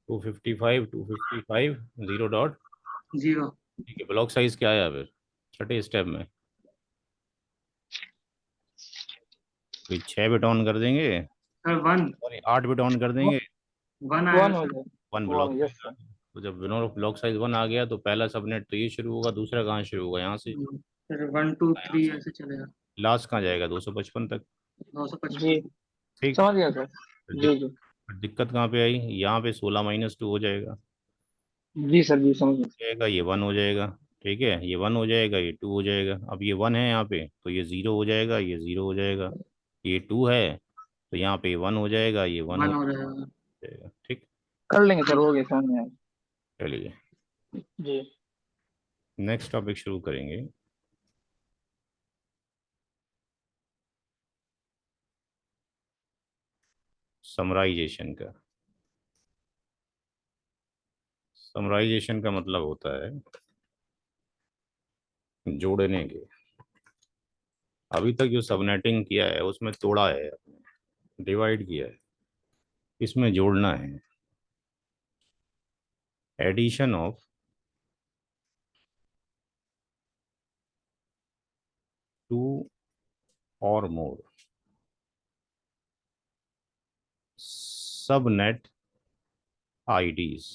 255 zero dot. 0। ठीक है, block size क्या आया फिर छठे स्टेप में? कोई 6 बिट ऑन कर देंगे सर 1। और 8 बिट ऑन कर देंगे। 1 आएगा वन हो सर। जाए। One block one, yes size आ सर। गया। तो जब ब्लॉक साइज 1 आ गया तो पहला सबनेट तो ये शुरू होगा, दूसरा कहाँ शुरू होगा? यहाँ से। सर 1 2 यहाँ 3 से ऐसे चलेगा। लास्ट कहाँ जाएगा? 255 तक। जी, 955। ठीक। समझ गया सर। फिर जी जी। फिर दिक्कत कहाँ पे आई? यहाँ पे 16 - 2 हो जाएगा। जी सर, जी समझ गया। जाएगा ये 1 हो जाएगा। ठीक है, ये 1 हो जाएगा, ये 2 हो जाएगा। अब ये 1 है यहाँ पे तो ये 0 हो जाएगा, ये 0 हो जाएगा। ये 2 है तो यहाँ पे 1 हो जाएगा, ये 1 हो 1 हो जाएगा। जाएगा। ठीक। कर लेंगे सर, ठीक। हो गया, समझ में आया। चलिए जी। नेक्स्ट टॉपिक शुरू करेंगे। समराइजेशन का। समराइजेशन का मतलब होता है जोड़ने के। अभी तक जो सबनेटिंग किया है उसमें तोड़ा है, डिवाइड किया है। इसमें जोड़ना है। Addition of two or more subnet IDs.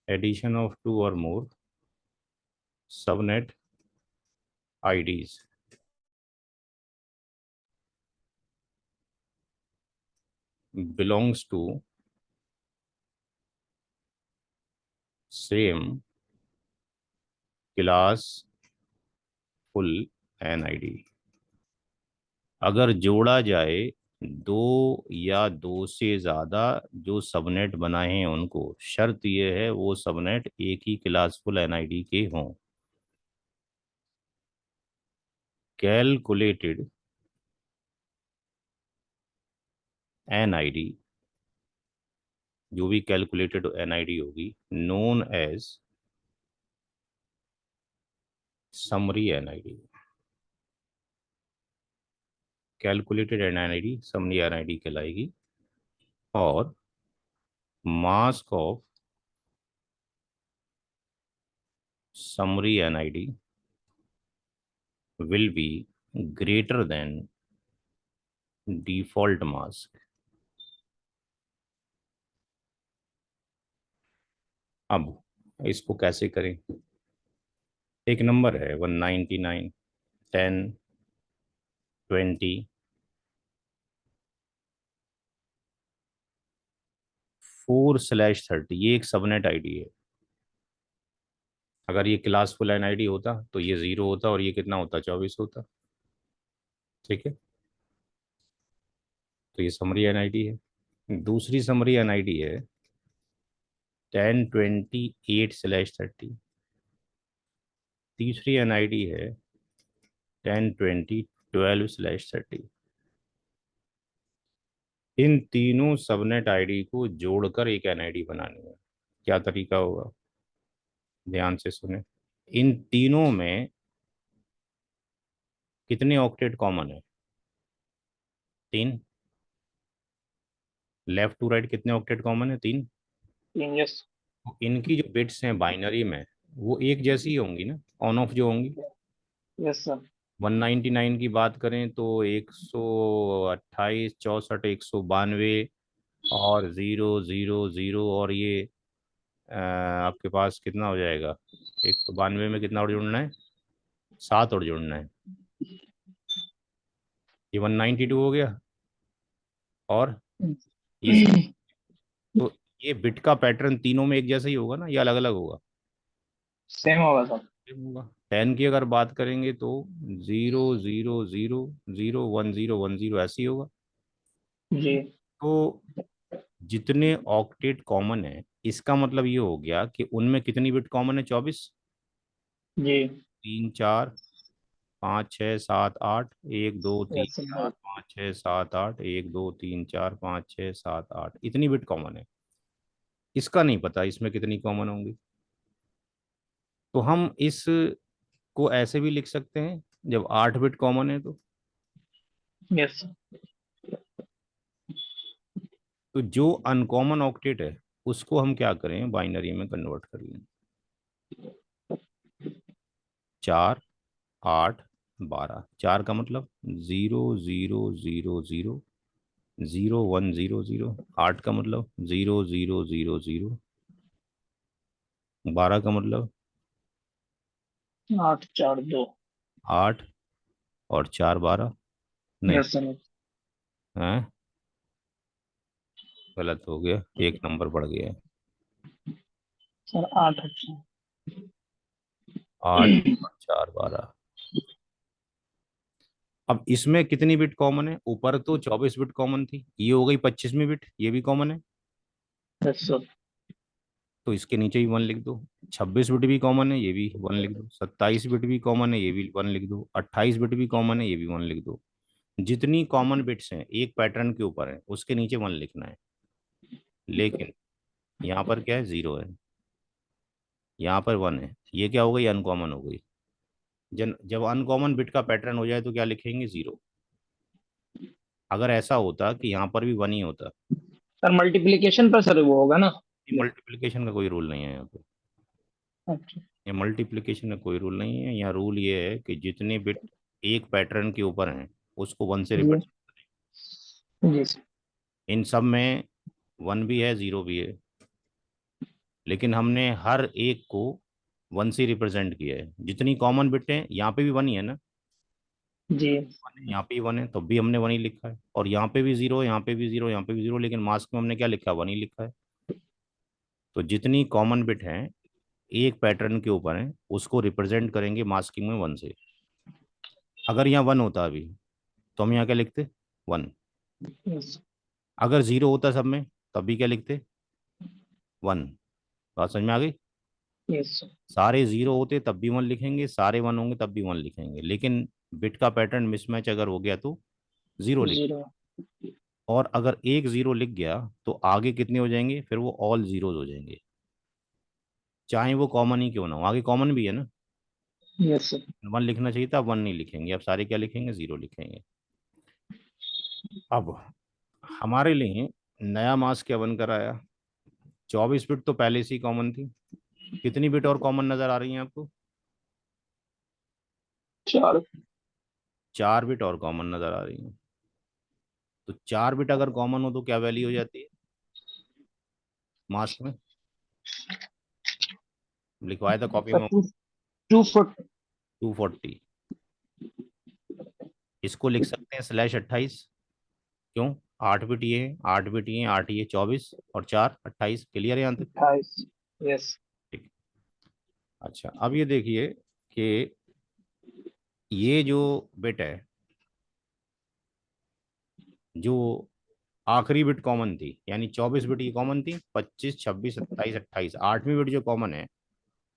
Addition of two or more subnet IDs belongs to same classful NID. अगर जोड़ा जाए दो या दो से ज़्यादा जो सबनेट बनाए हैं उनको, शर्त यह है वो सबनेट एक ही क्लासफुल एनआईडी के हों। कैलकुलेटेड एनआईडी, जो भी कैलकुलेटेड एनआईडी होगी, known as summary NID. Calculated NID summary NID कहलाएगी। और mask of summary NID will be greater than default mask। अब इसको कैसे करें? एक नंबर है 199 10 20 4/30। ये एक सबनेट आईडी है। अगर ये क्लास फुल एन आईडी होता तो ये 0 होता और ये कितना होता? 24 होता। ठीक है, तो ये समरी एन आईडी है। दूसरी समरी एन आईडी है 1028/30। तीसरी एन आईडी है 1020 12/30। इन तीनों सबनेट आईडी को जोड़कर एक एनआईडी बनानी है। क्या तरीका होगा? ध्यान से सुने। इन तीनों में कितने ऑक्टेट कॉमन है? 3। लेफ्ट टू राइट कितने ऑक्टेट कॉमन है? 3। यस। तो इनकी जो बिट्स हैं बाइनरी में वो एक जैसी ही होंगी ना, ऑन ऑफ जो होंगी। Yes sir. 199 की बात करें तो 128 64 192 और 0 0 0 और ये आपके पास कितना हो जाएगा? 192 में कितना और जुड़ना है? 7 और जुड़ना है। ये 192 हो गया। और ये तो ये बिट का पैटर्न तीनों में एक जैसा ही होगा ना, या अलग अलग होगा? सेम होगा सर। सेम होगा। 10 की अगर बात करेंगे तो 0 0 0 0 10 10 ऐसे ही होगा। जी। तो जितने ऑक्टेट कॉमन है इसका मतलब ये हो गया कि उनमें कितनी बिट कॉमन है? 24। जी। 3 4 5 6 7 8 1 2 3 यस सर। 4 5 6 7 8 1 2 3 4 5 6 7 8 इतनी बिट कॉमन है। इसका नहीं पता इसमें कितनी कॉमन होंगी। तो हम इस को ऐसे भी लिख सकते हैं, जब 8 बिट कॉमन है तो यस। तो जो अनकॉमन ऑक्टेट है उसको हम क्या करें, बाइनरी में कन्वर्ट कर लें। 4 8 12, 4 का मतलब 0 0 0 0, 0 1 0 0, 8 का मतलब 0 0 0 0, 12 का मतलब 8 4 2। 8 और 4 12। नहीं, यस सर। है गलत हो गया, एक नंबर बढ़ गया है। सर 8 अच्छा। 8 और 4 12। अब इसमें कितनी बिट कॉमन है, ऊपर तो 24 बिट कॉमन थी, ये हो गई 25वीं बिट, ये भी कॉमन है, यस सर। तो इसके नीचे ही 1 लिख दो। 26 बिट भी कॉमन है, ये भी 1 लिख दो। 27 बिट भी कॉमन है, ये भी 1 लिख दो। 28 बिट भी कॉमन है, ये भी 1 लिख दो। जितनी कॉमन बिट्स हैं एक पैटर्न के ऊपर है उसके नीचे 1 लिखना है। लेकिन यहाँ पर क्या है, 0 है, यहाँ पर 1 है, ये क्या हो गई, अनकॉमन हो गई। जब अनकॉमन बिट का पैटर्न हो जाए तो क्या लिखेंगे, 0। अगर ऐसा होता कि यहाँ पर भी 1 ही होता। सर मल्टीप्लिकेशन पर सर वो होगा ना। मल्टीप्लिकेशन का कोई रूल नहीं है यहाँ पे। अच्छा। ये मल्टीप्लिकेशन का कोई रूल नहीं है, यहाँ रूल ये है कि जितने बिट एक पैटर्न के ऊपर हैं उसको 1 से जी। रिप्रेजेंट करें। जी सर। इन सब में 1 भी है, 0 भी है, लेकिन हमने हर एक को 1 से रिप्रेजेंट किया है। जितनी कॉमन बिट है, यहाँ पे भी 1 ही है ना, जी। 1 है, यहाँ पे भी 1 है, तब भी हमने 1 ही लिखा है। और यहाँ पे भी 0 है, यहाँ पे भी 0, यहाँ पे भी 0, लेकिन मास्क में हमने क्या लिखा है, 1 ही लिखा है। तो जितनी कॉमन बिट हैं एक पैटर्न के ऊपर हैं उसको रिप्रेजेंट करेंगे मास्किंग में 1 से। अगर यहाँ 1 होता अभी तो हम यहाँ क्या लिखते, 1। यस। अगर 0 होता सब में तब भी क्या लिखते, 1। बात समझ में आ गई। Yes sir. सारे 0 होते तब भी 1 लिखेंगे, सारे 1 होंगे तब भी 1 लिखेंगे, लेकिन बिट का पैटर्न मिसमैच अगर हो गया तो 0 लिख। 0। और अगर एक 0 लिख गया तो आगे कितने हो जाएंगे, फिर वो ऑल जीरोज हो जाएंगे, चाहे वो कॉमन ही क्यों ना हो। आगे कॉमन भी है ना, यस सर। 1 लिखना चाहिए था, 1 नहीं लिखेंगे, अब सारे क्या लिखेंगे, 0 लिखेंगे। अब हमारे लिए नया मास क्या बनकर आया, 24 बिट तो पहले से ही कॉमन थी। कितनी बिट और कॉमन नजर आ रही है आपको, 4। 4 बिट और कॉमन नजर आ रही है। तो 4 बिट अगर कॉमन हो तो क्या वैल्यू हो जाती है मास्क में, लिखवाया था कॉपी सर में, 240। 240। इसको लिख सकते हैं /28। क्यों, 8 बिट ये है, 8 बिट ये, 8 ये 24 और 4 28। क्लियर है यहाँ तक। 28। यस। ठीक। अच्छा, अब ये देखिए कि ये जो बिट है, जो आखिरी बिट कॉमन थी, यानी 24 बिट की कॉमन थी, 25 26 27 28, 8वीं बिट जो कॉमन है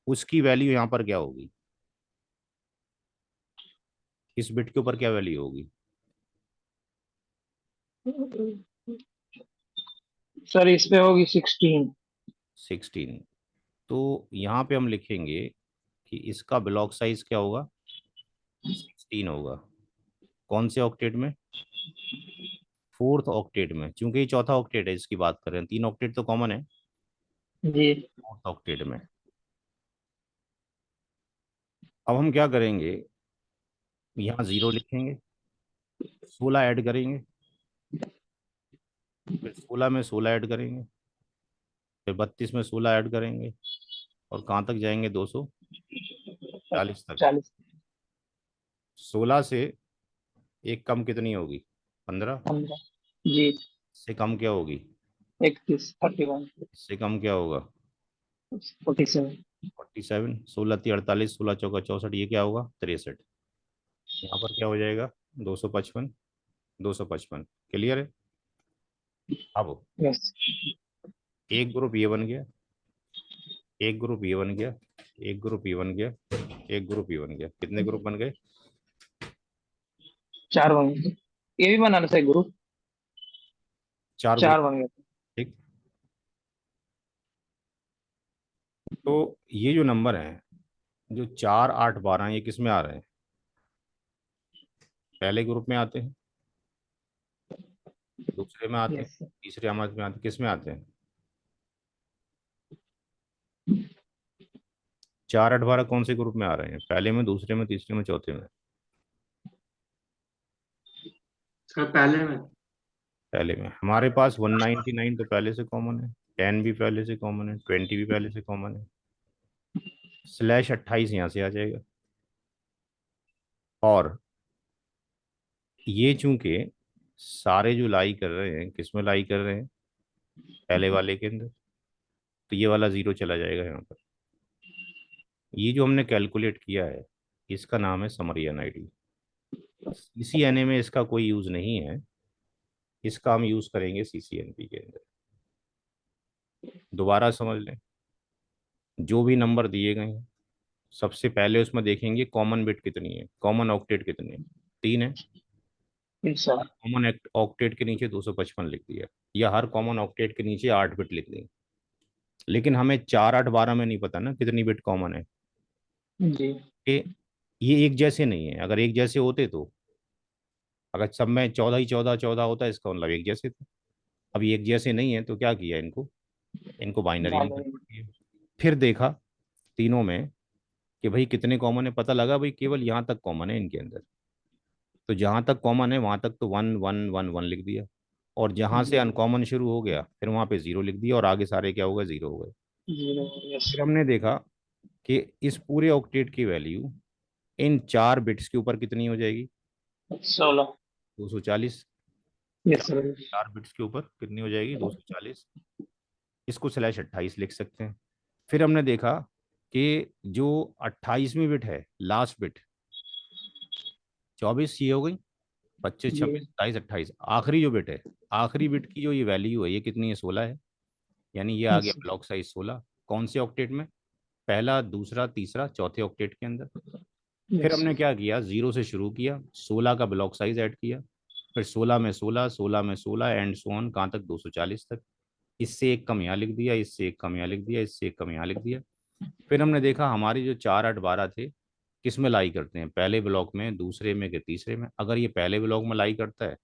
उसकी वैल्यू यहाँ पर क्या होगी, इस बिट के ऊपर क्या वैल्यू होगी, सर इस पे होगी 16। 16। तो यहाँ पे हम लिखेंगे कि इसका ब्लॉक साइज क्या होगा, 16 होगा। कौन से ऑक्टेट में, 4th ऑक्टेट में, क्योंकि ये चौथा ऑक्टेट है इसकी बात कर रहे हैं, 3 ऑक्टेट तो कॉमन है, जी। 4th ऑक्टेट में। अब हम क्या करेंगे, यहाँ 0 लिखेंगे, 16 ऐड करेंगे, फिर 16 में 16 ऐड करेंगे, फिर 32 में 16 ऐड करेंगे, और कहाँ तक जाएंगे, 240 तक। 40। 16 से एक कम कितनी होगी, 15। 15। जी। से कम क्या होगी, 31। 31। इससे कम क्या होगा, 47। 47। 16 × 3 = 48, 16 × 4 = 64, ये क्या होगा, 63। यहाँ पर क्या हो जाएगा, 255। 255 क्लियर है। अब यस। एक ग्रुप ये बन गया, एक ग्रुप ये बन गया, एक ग्रुप ये बन गया, एक ग्रुप ये बन गया, कितने ग्रुप बन गए, 4 बन गए। ये भी बनाना था ग्रुप। 4 ग्रुप। 4 बन गए। ठीक। तो ये जो नंबर है, जो 4 8 12, ये किस में आ रहे हैं, पहले ग्रुप में आते हैं। दूसरे में आते हैं, यस सर। तीसरे आमद में आते, किस में आते हैं? 4 8 12 कौन से ग्रुप में आ रहे हैं? पहले में, दूसरे में, तीसरे में, चौथे में? सर पहले में। पहले में। हमारे पास 199 तो पहले से कॉमन है, 10 भी पहले से कॉमन है, 20 भी पहले से कॉमन है, /28 यहाँ से आ जाएगा। और ये चूंकि सारे जो लाई कर रहे हैं, किस में लाई कर रहे हैं? पहले वाले के अंदर, तो ये वाला जीरो चला जाएगा यहाँ पर। ये जो हमने कैलकुलेट किया है, इसका नाम है समरी एनआईडी। सीसीएनए में इसका कोई यूज नहीं है, इसका हम यूज करेंगे सीसीएनपी के अंदर। दोबारा समझ लें, जो भी नंबर दिए गए हैं, सबसे पहले उसमें देखेंगे कॉमन बिट कितनी है, कॉमन ऑक्टेट कितनी है, 3 है। Yes sir. हर कॉमन ऑक्टेट के नीचे 255 लिख दिया, या हर कॉमन ऑक्टेट के नीचे 8 बिट लिख दी। लेकिन हमें 4 8 12 में नहीं पता ना कितनी बिट कॉमन है। जी। कि ये एक जैसे नहीं है, अगर एक जैसे होते तो, अगर सब में 14 ही 14 14 होता है, इसका मतलब एक जैसे थे। अब ये एक जैसे नहीं है, तो क्या किया इनको, इनको बाइनरी में बाइनरी। कन्वर्ट किया। फिर देखा तीनों में कि भाई कितने कॉमन है, पता लगा भाई केवल यहाँ तक कॉमन है इनके अंदर। तो जहाँ तक कॉमन है वहाँ तक तो 1 1 1 1 लिख दिया, और जहाँ से जी। अनकॉमन शुरू हो गया फिर वहाँ पे जीरो लिख दिया, और आगे सारे क्या हो गए, जीरो हो गए। जीरो। यस। फिर हमने देखा कि इस पूरे ऑक्टेट की वैल्यू इन 4 बिट्स के ऊपर कितनी हो जाएगी, 16। 240। यस चार सर। 4 बिट्स के ऊपर कितनी हो जाएगी, 240। इसको /28 लिख सकते हैं। फिर हमने देखा कि जो 28वीं बिट है, लास्ट बिट, 24 ये हो गई, 25 जी। 26 27 28, आखिरी जो बिट है, आखिरी बिट की जो ये वैल्यू है, ये कितनी है, 16 है। यानी ये आ गया यस। Block size 16। कौन से ऑक्टेट में? पहला, दूसरा, तीसरा, चौथे ऑक्टेट के अंदर। फिर यस। हमने क्या किया, जीरो से शुरू किया, 16 का ब्लॉक साइज ऐड किया, फिर 16 में 16, 16 में 16, एंड सो ऑन, कहाँ तक, 240 तक। इससे एक कम यहाँ लिख दिया, इससे एक कम यहाँ लिख दिया, इससे एक कम यहाँ लिख दिया। फिर हमने देखा हमारे जो 4 8 12 थे, किस में लाई करते हैं, पहले ब्लॉक में, दूसरे में, कि तीसरे में। अगर ये पहले ब्लॉक में लाई करता है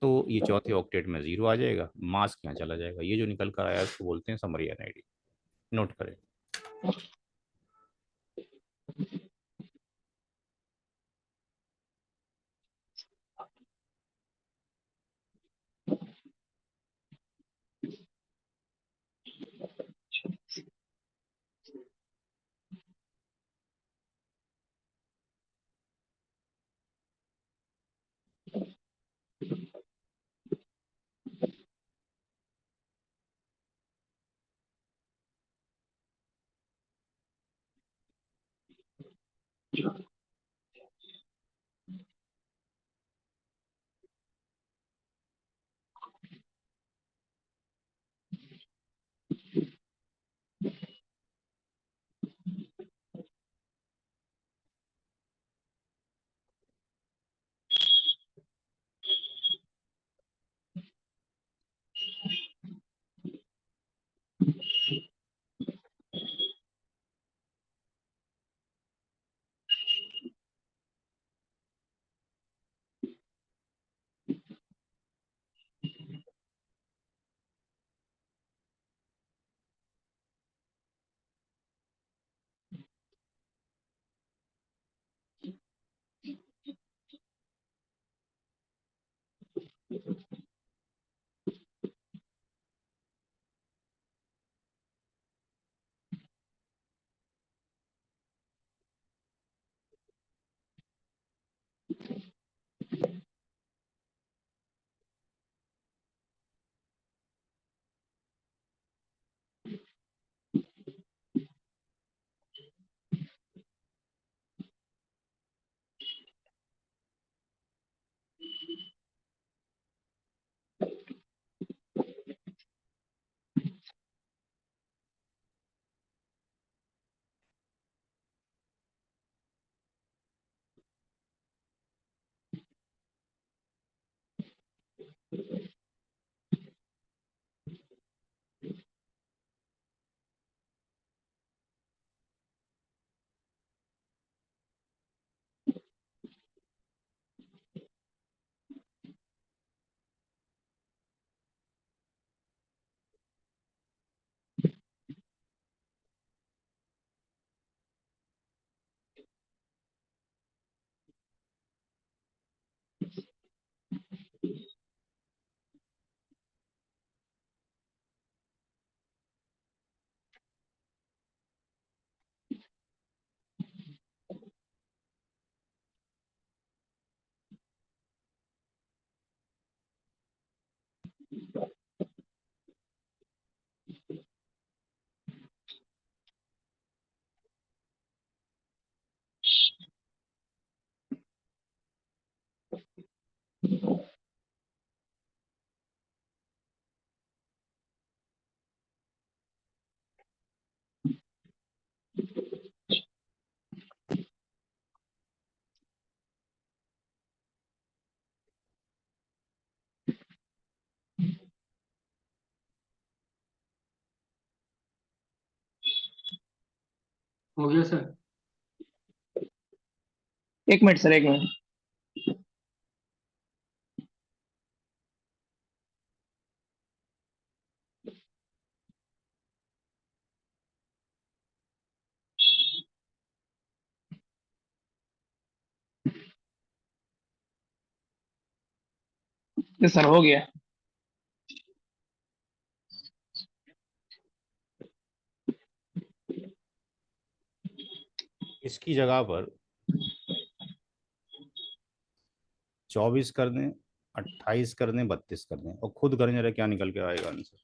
तो ये चौथे ऑक्टेट में जीरो आ जाएगा, मास्क यहाँ चला जाएगा। ये जो निकल कर आया उसको बोलते हैं समरी एनआईडी। नोट करें। हो गया सर। एक मिनट सर, एक मिनट। यस सर, हो गया। इसकी जगह पर 24 कर दें, 28 कर दें, 32 कर दें, और खुद करें जरा क्या निकल के आएगा आंसर।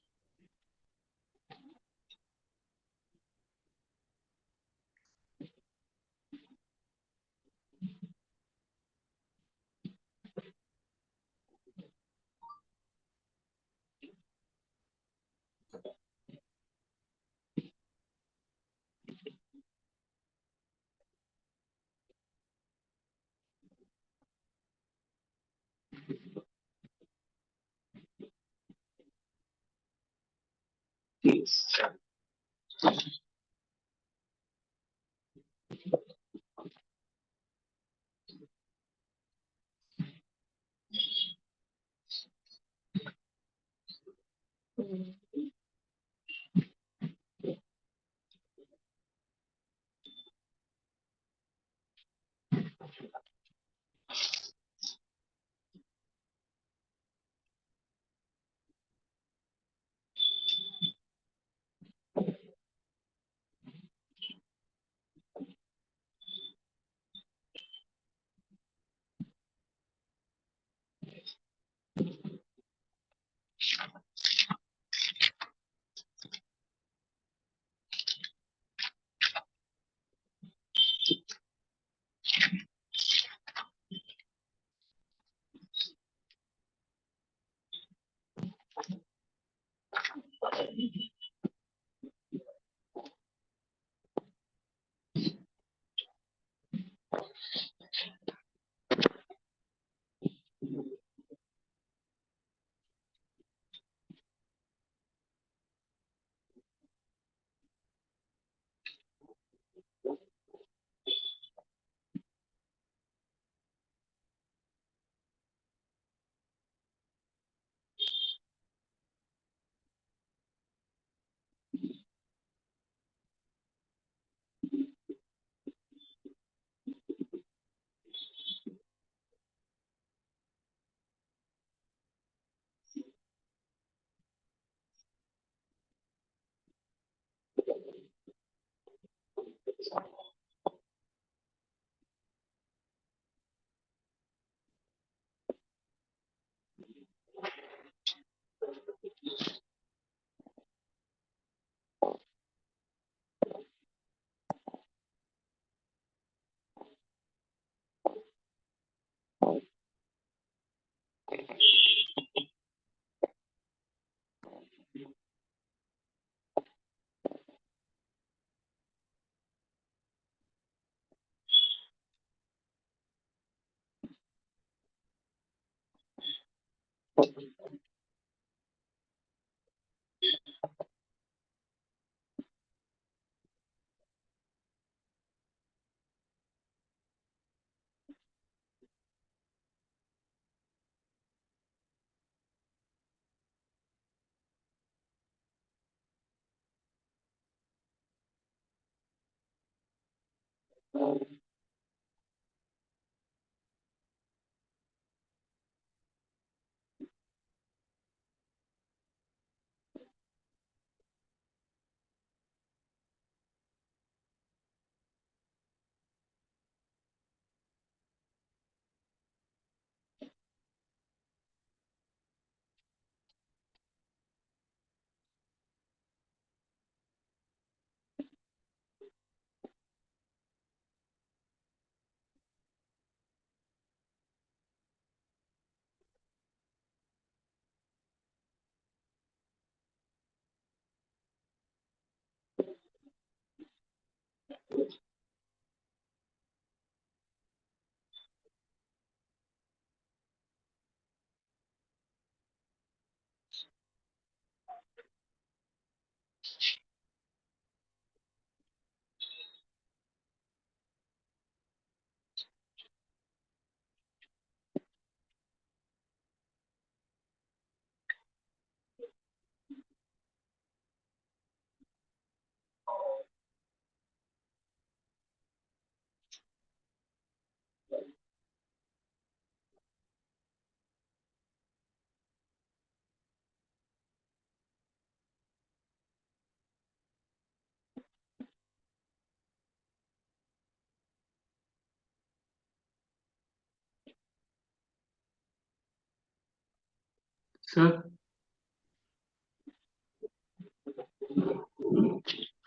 सर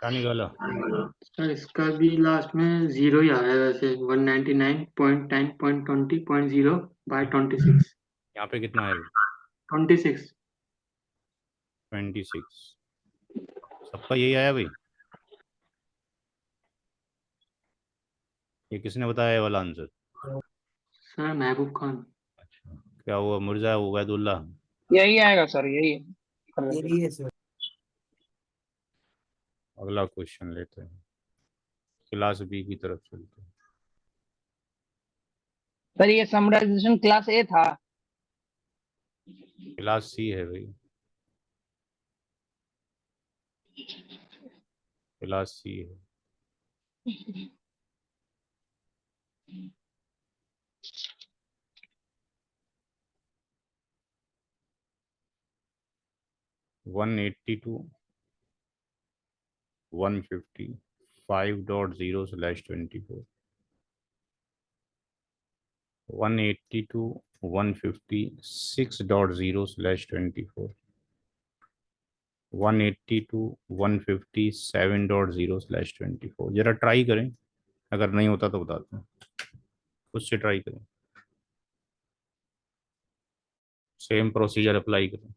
क्या निकाला? सर इसका भी लास्ट में जीरो ही आया है वैसे 199.10.20.0/26 यहाँ पे कितना है? 26। 26। सबका यही आया भाई? ये किसने बताया ये वाला आंसर? सर महबूब खान। अच्छा, क्या हुआ मिर्जा उबैदुल्ला? यही आएगा सर, यही कर लेंगे। यही है सर। अगला क्वेश्चन लेते हैं, क्लास बी की तरफ चलते हैं। सर ये समराइजेशन क्लास ए था। क्लास सी है भाई, क्लास सी है। One eighty two 150 5.0/24 182 150 6.0/24 182 150 7.0/24। जरा ट्राई करें, अगर नहीं होता तो बताते हैं, उससे ट्राई करें, सेम प्रोसीजर अप्लाई करें।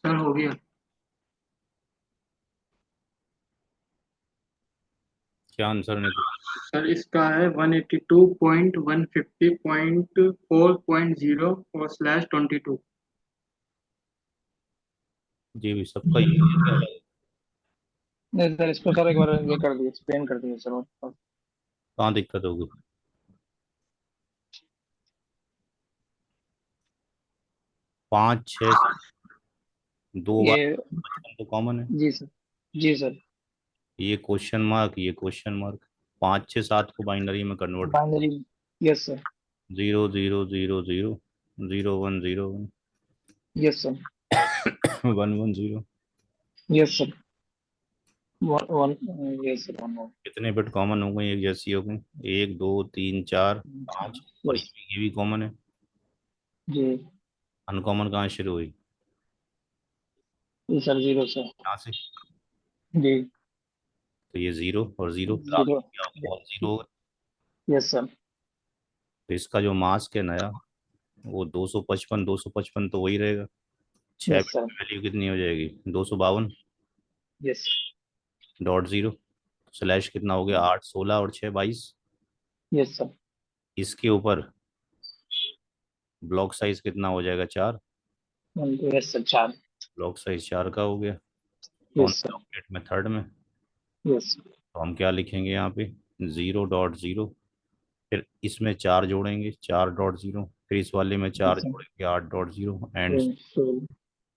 सर हो गया। क्या आंसर निकला? सर इसका है 182.150.4.0 और /22। जी भी सबका ये है क्या अलग है? नहीं सर, इसको सर एक बार ये कर दिए, एक्सप्लेन कर दिए सर। कहाँ दिक्कत होगी? 5 6 दो बार ये 55 तो कॉमन है। जी सर। जी सर। ये क्वेश्चन मार्क, ये क्वेश्चन मार्क। 5 6 7 को बाइनरी में convert. Binary. Yes sir. 0 0 0 0 0 1 0 1 yes sir. 1 1 0। Yes sir. One one. Yes sir, one one. कितने बिट कॉमन हो गए, एक जैसी हो गई? 1 2 3 4 5। और यस। ये भी कॉमन है। जी। अनकॉमन कहाँ शुरू हुई? जी सर, 0 सर। यहाँ से। जी। तो ये 0 और 0 जीरो। क्या होगा? और 0। Yes sir. तो इसका जो मास्क है नया, वो 255 255 तो वही रहेगा। 6 यस बिट सर। में वैल्यू कितनी हो जाएगी? 252 यस। डॉट जीरो स्लैश कितना हो गया? 8 16 और 6 22। Yes sir. इसके ऊपर ब्लॉक साइज कितना हो जाएगा? 4। Yes sir, 4। ब्लॉक साइज 4 का हो गया। कौन यस से सर। ऑपरेट में? थर्ड में। यस। तो हम क्या लिखेंगे यहाँ पे? 0.0। फिर इसमें 4 जोड़ेंगे, 4.0। फिर इस वाले में 4 यस सर। जोड़ेंगे, 8.0 एंड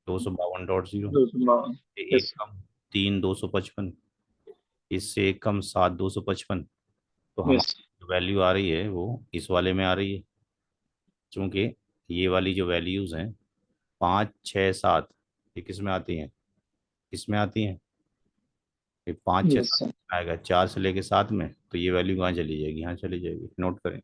252.0। 252। एक यस। कम 3 255। इससे एक कम 7 255। तो यस। हमारी वैल्यू आ रही है वो इस वाले में आ रही है। क्योंकि ये वाली जो वैल्यूज हैं 5 6 7, ये किस में आती हैं? इसमें आती हैं। ये 5 6 7 यस सर। आएगा 4 से लेके 7 में, तो ये वैल्यू कहाँ चली जाएगी? यहाँ चली जाएगी। नोट करें।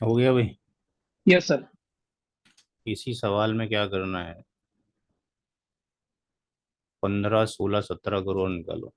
हो गया भाई? Yes sir. इसी सवाल में क्या करना है? 15 16 17 करोड़ निकालो।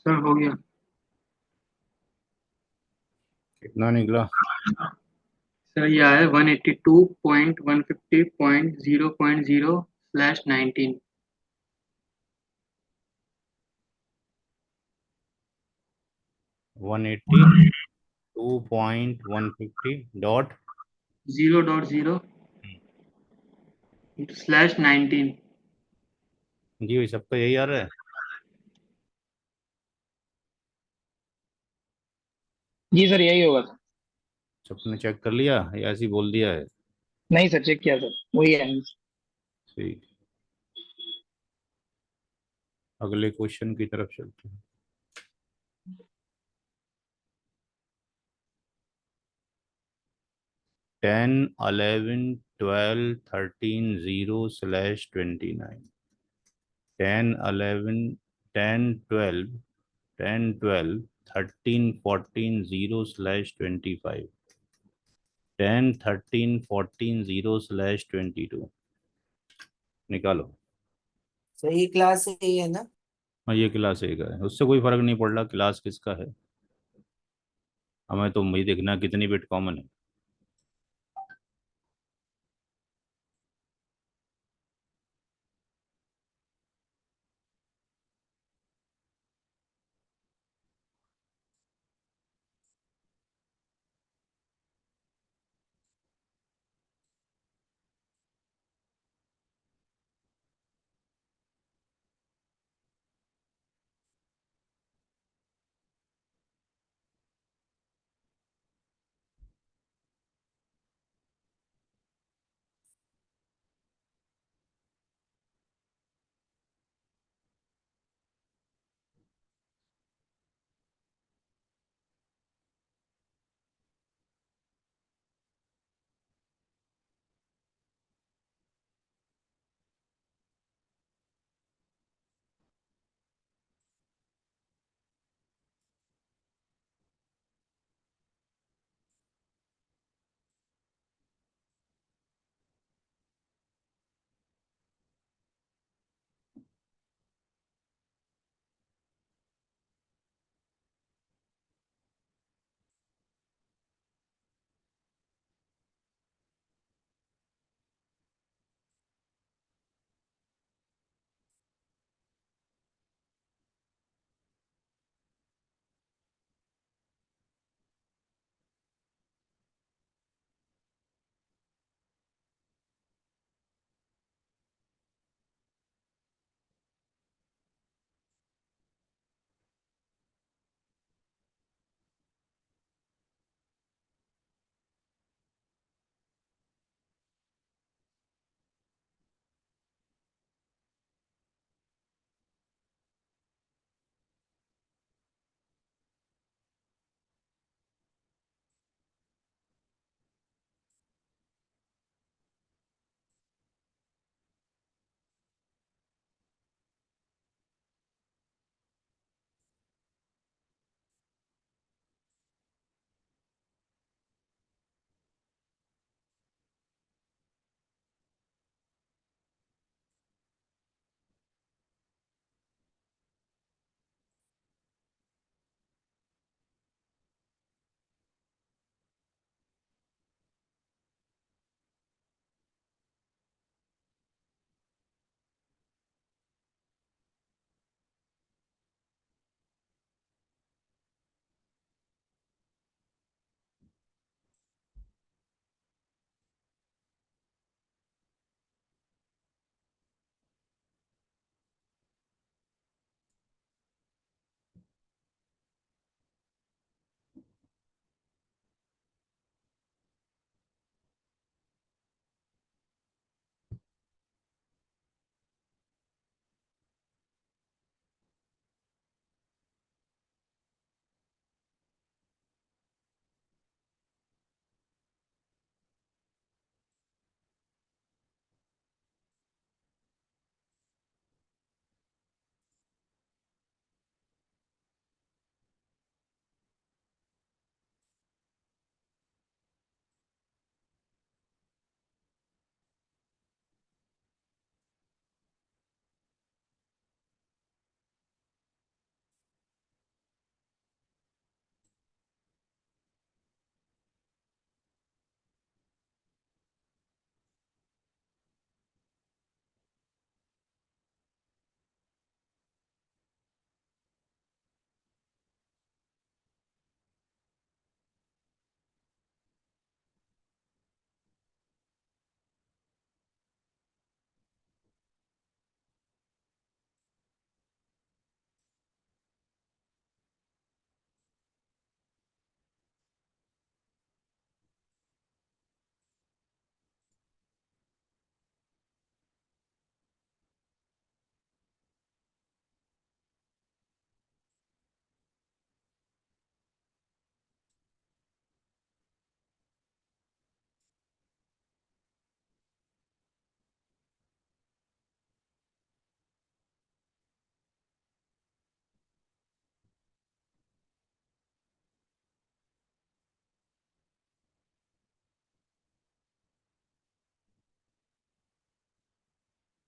सर हो गया। कितना निकला? सर ये आया 182.150.0.0/19। 182.150 0.0/19। जी वही सबका यही आ रहा है। जी सर यही होगा सर। सबने चेक कर लिया या ऐसे ही बोल दिया है? नहीं सर चेक किया सर वही है। ठीक, अगले क्वेश्चन की तरफ चलते हैं। 10, 11, 12, 13, 0/29। 10, 11, 10, 12, 10, 12, 13, 14, 0/25। 10, 13, 14, 0/22। निकालो। सही क्लास यही है ना? हाँ ये क्लास एक है, उससे कोई फर्क नहीं पड़ रहा क्लास किसका है, हमें तो वही देखना कितनी बिट कॉमन है।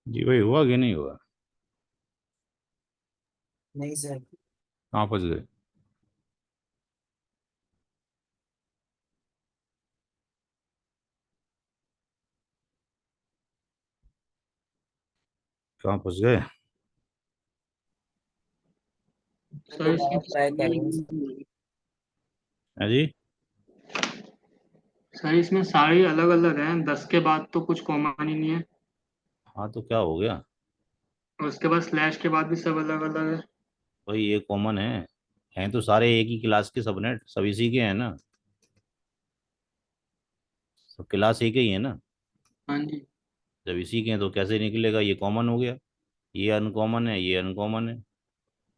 जी भाई, हुआ कि नहीं हुआ? नहीं सर। कहाँ फंस गए? कहाँ फंस गए? सर इसकी ट्राई कर रहे हैं सर। है जी? सर इसमें सारे अलग अलग हैं, 10 के बाद तो कुछ कॉमन ही नहीं है, हाँ, तो क्या हो गया? और उसके बाद स्लैश के बाद भी सब अलग अलग है। भाई ये कॉमन है। हैं तो सारे एक ही क्लास के सबनेट, सब इसी के हैं ना। सब क्लास एक ही है ना। हाँ जी। जब इसी के हैं तो कैसे निकलेगा? ये कॉमन हो गया। ये अनकॉमन है, ये अनकॉमन है।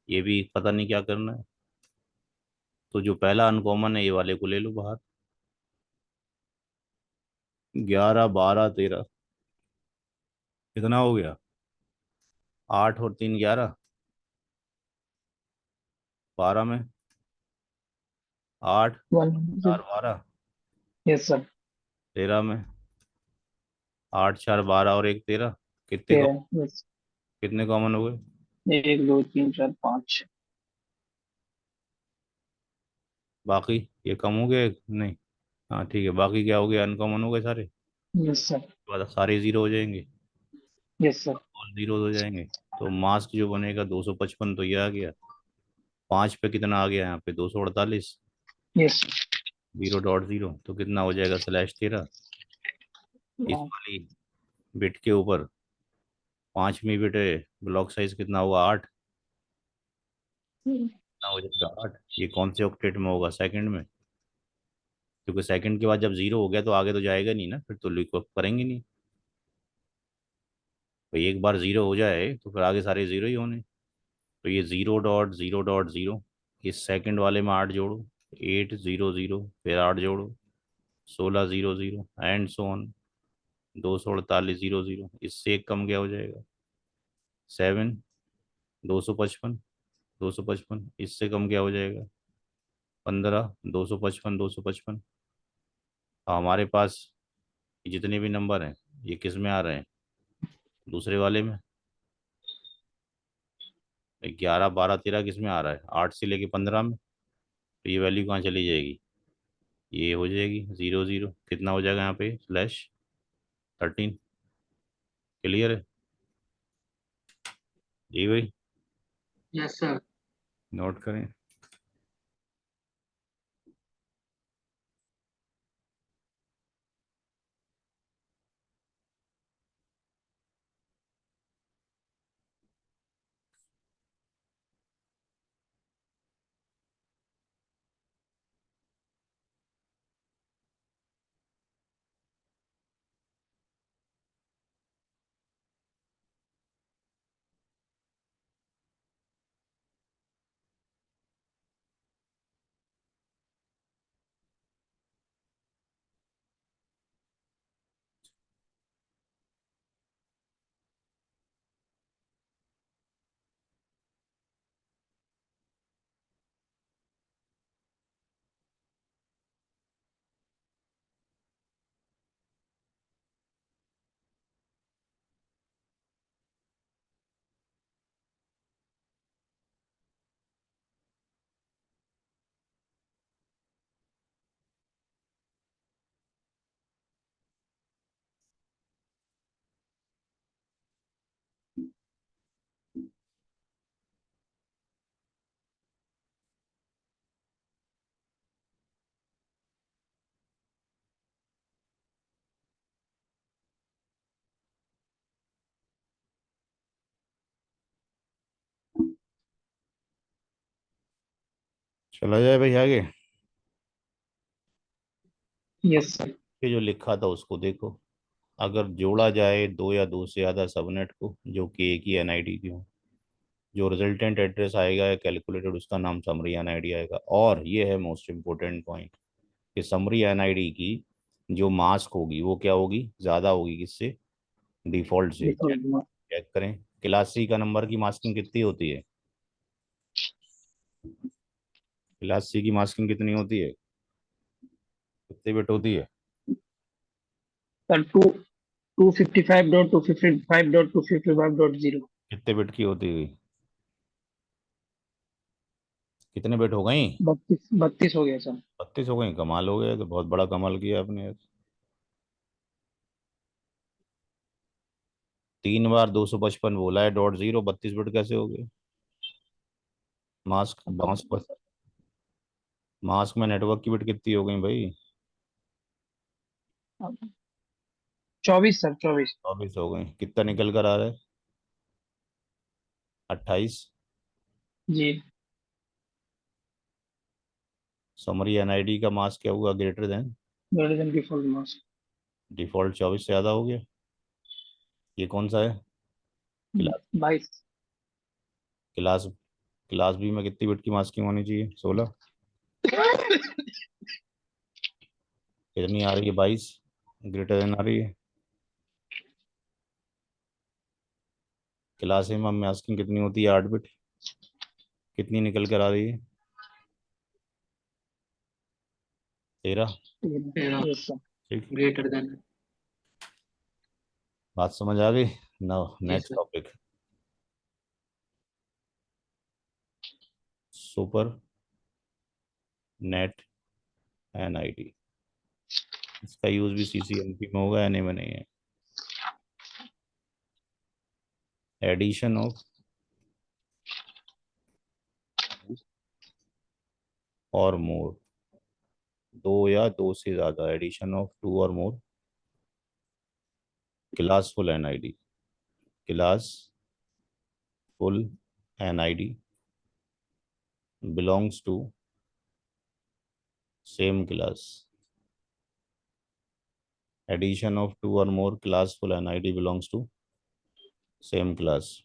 ये भी पता नहीं क्या करना है। तो जो पहला अनकॉमन है, ये वाले को ले लो बाहर। 11 12 13 कितना हो गया? 8 और 3 11। 12 में। 8 वन। 4 12। Yes sir. 13 में। 8 4 12 और 1 13। कितने को? 13। यस। कितने कॉमन हो गए? 1 2 3 4 5। बाकी ये कम हो गए नहीं? हाँ ठीक है, बाकी क्या हो गया? अनकॉमन हो गए सारे। Yes sir. बाद सारे जीरो हो जाएंगे। Yes sir. और जीरो हो जाएंगे। तो मास्क जो बनेगा 255, तो ये आ गया। 5 पे कितना आ गया यहाँ पे? 248। यस। 0.0 तो कितना हो जाएगा? /13। इस वाली बिट के ऊपर 5वीं बिट है। ब्लॉक साइज कितना होगा? 8। कितना हो जाएगा? 8। ये कौन से ऑक्टेट में होगा? सेकंड में। क्योंकि सेकंड के बाद जब जीरो हो गया तो आगे तो जाएगा नहीं ना, फिर तो लुक अप करेंगे नहीं। भाई एक बार जीरो हो जाए तो फिर आगे सारे जीरो ही होने। तो ये 0.0.0। इस सेकंड वाले में 8 जोड़ो। 800 फिर 8 जोड़ो। 1600 एंड सो ऑन। 248 00। इससे एक कम क्या हो जाएगा? 7। 255। 255 इससे कम क्या हो जाएगा? 15। 255 255। हमारे पास जितने भी नंबर हैं, ये किस में आ रहे हैं? दूसरे वाले में। 11 12 13 किस में आ रहा है? 8 से लेके 15 में। तो ये वैल्यू कहाँ चली जाएगी? ये हो जाएगी 00। कितना हो जाएगा यहाँ पे? /13। क्लियर है? जी भाई। Yes sir. नोट करें। चला जाए भाई आगे। Yes sir. ये जो लिखा था उसको देखो। अगर जोड़ा जाए दो या दो से ज़्यादा सबनेट को जो कि एक ही एनआईडी की हो, जो रिजल्टेंट एड्रेस आएगा या कैलकुलेटेड, उसका नाम समरी एनआईडी आएगा। और ये है मोस्ट इम्पोर्टेंट पॉइंट, कि समरी एनआईडी की जो मास्क होगी वो क्या होगी? ज़्यादा होगी किससे? डिफॉल्ट से। डिफॉल्ट। चेक करें। क्लास सी का नंबर की मास्किंग कितनी होती है? क्लास सी की मास्किंग कितनी होती है? कितनी बिट होती है? सर 2। 255.255.255.0। कितने बिट की होती हुई? कितने बिट हो गई? 32 हो गया सर। 32 हो गई? कमाल हो गया, ये तो बहुत बड़ा कमाल किया आपने। 3 बार 255 बोला है, डॉट जीरो, 32 बिट कैसे हो गए? मास्क मास्क पर मास्क में नेटवर्क की बिट कितनी हो गई भाई? 24 सर, 24। 24 हो गई। कितना निकल कर आ रहा है? 28। जी। समरी एनआईडी का मास्क क्या हुआ? Greater than greater than default mask. Default 24 से ज़्यादा हो गया। ये कौन सा है? क्लास 22। क्लास क्लास बी में कितनी बिट की मास्किंग होनी चाहिए? 16। कितनी आ रही है? 22। ग्रेटर देन आ रही है। क्लास ए में मास्किंग कितनी होती है? 8 बिट। कितनी निकल कर आ रही है? 13। तेरह। Yes sir. ठीक। Greater than. बात समझ आ गई? नो, जी next sir. Topic. Supernet NID. इसका यूज भी सीसीएनपी में होगा, एनए में नहीं है। एडिशन ऑफ और मोर, दो या दो से ज्यादा, addition of two or more classful NID, classful NID belongs to same class. Addition of two or more classful NID belongs to same class.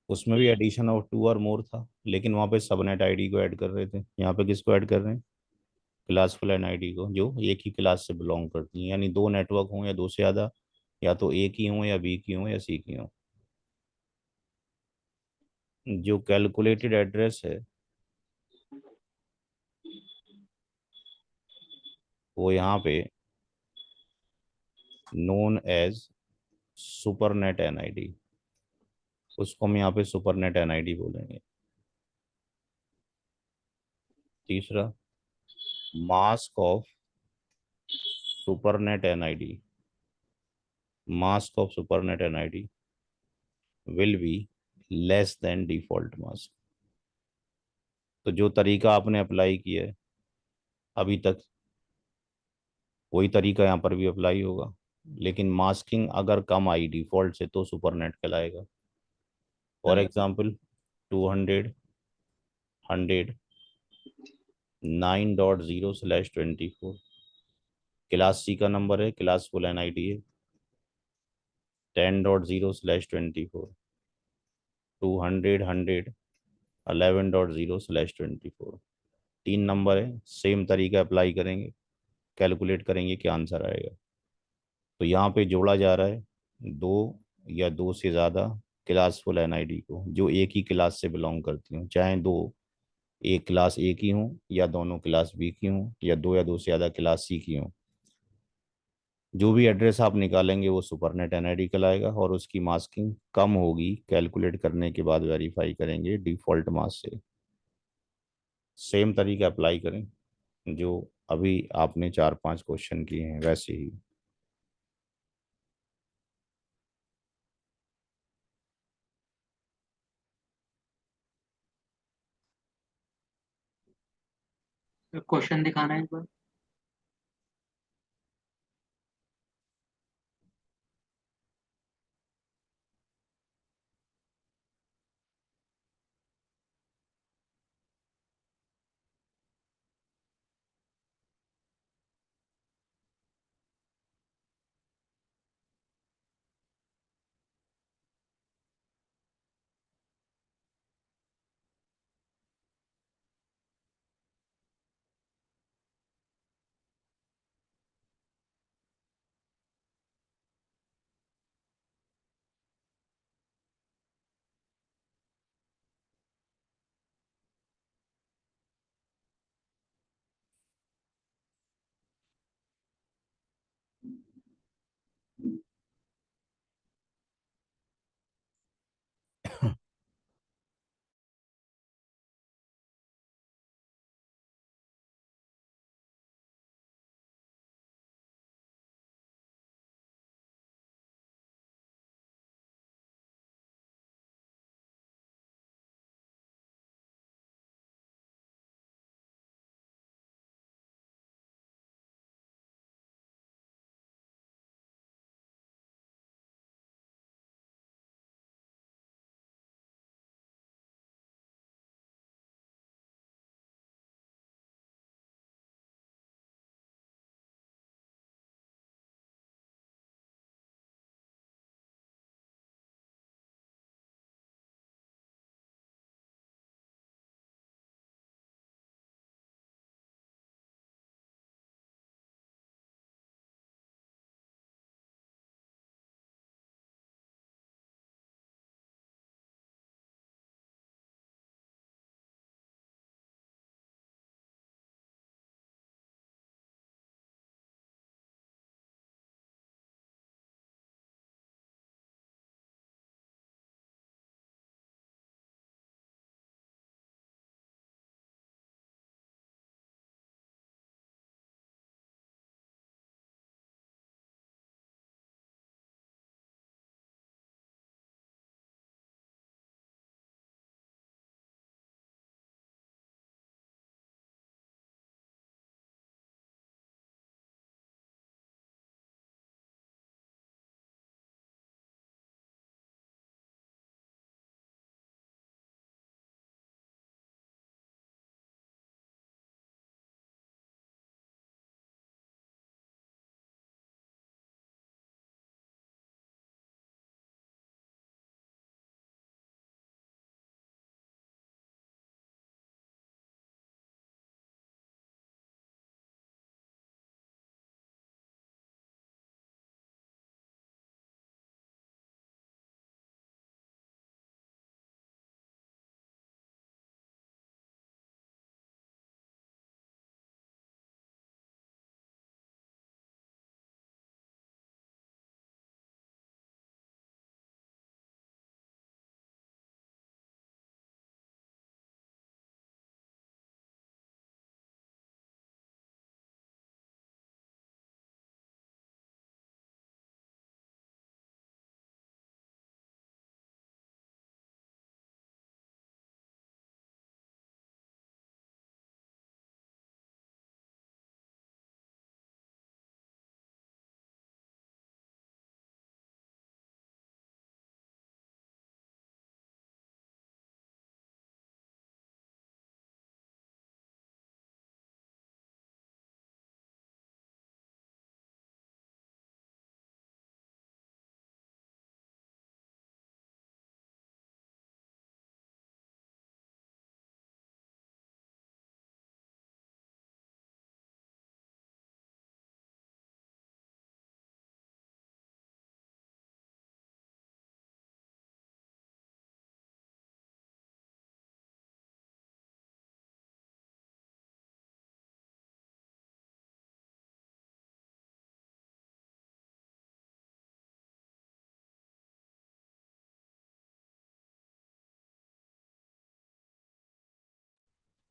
उसमें भी एडिशन ऑफ टू और मोर था, लेकिन वहां पे सबनेट आईडी को add कर रहे थे। यहाँ पे किसको ऐड कर रहे हैं? क्लासफुल एनआईडी को, जो एक ही क्लास से बिलोंग करती है। यानी दो नेटवर्क हों या दो से ज़्यादा, या तो ए की हों या बी की हों या सी की हों। जो कैलकुलेटेड एड्रेस है वो यहाँ पे नोन एज सुपरनेट एनआईडी, उसको हम यहाँ पे सुपरनेट एनआईडी बोलेंगे। तीसरा, mask of supernet NID, mask of supernet NID will be less than default mask. तो जो तरीका आपने अप्लाई किया है अभी तक, वही तरीका यहाँ पर भी अप्लाई होगा, लेकिन मास्किंग अगर कम आई डिफॉल्ट से तो सुपरनेट कहलाएगा। फॉर एग्जाम्पल 200 109.0/24 क्लास सी का नंबर है, क्लास फुल एनआईडी है। 10.0/24 200 111.0/24 तीन नंबर है, सेम तरीका अप्लाई करेंगे, कैलकुलेट करेंगे क्या आंसर आएगा। तो यहाँ पे जोड़ा जा रहा है दो या दो से ज़्यादा क्लासफुल एनआईडी को, जो एक ही क्लास से बिलोंग करती हूँ, चाहे दो एक क्लास ए की हूँ या दोनों क्लास बी की हूँ या दो या दो से ज़्यादा क्लास सी की हूँ। जो भी एड्रेस आप निकालेंगे वो सुपरनेट एनआईडी कहलाएगा, और उसकी मास्किंग कम होगी, कैलकुलेट करने के बाद वेरीफाई करेंगे डिफॉल्ट मास्क से। सेम तरीका अप्लाई करें जो अभी आपने 4-5 क्वेश्चन किए हैं वैसे ही। क्वेश्चन दिखाना है एक बार।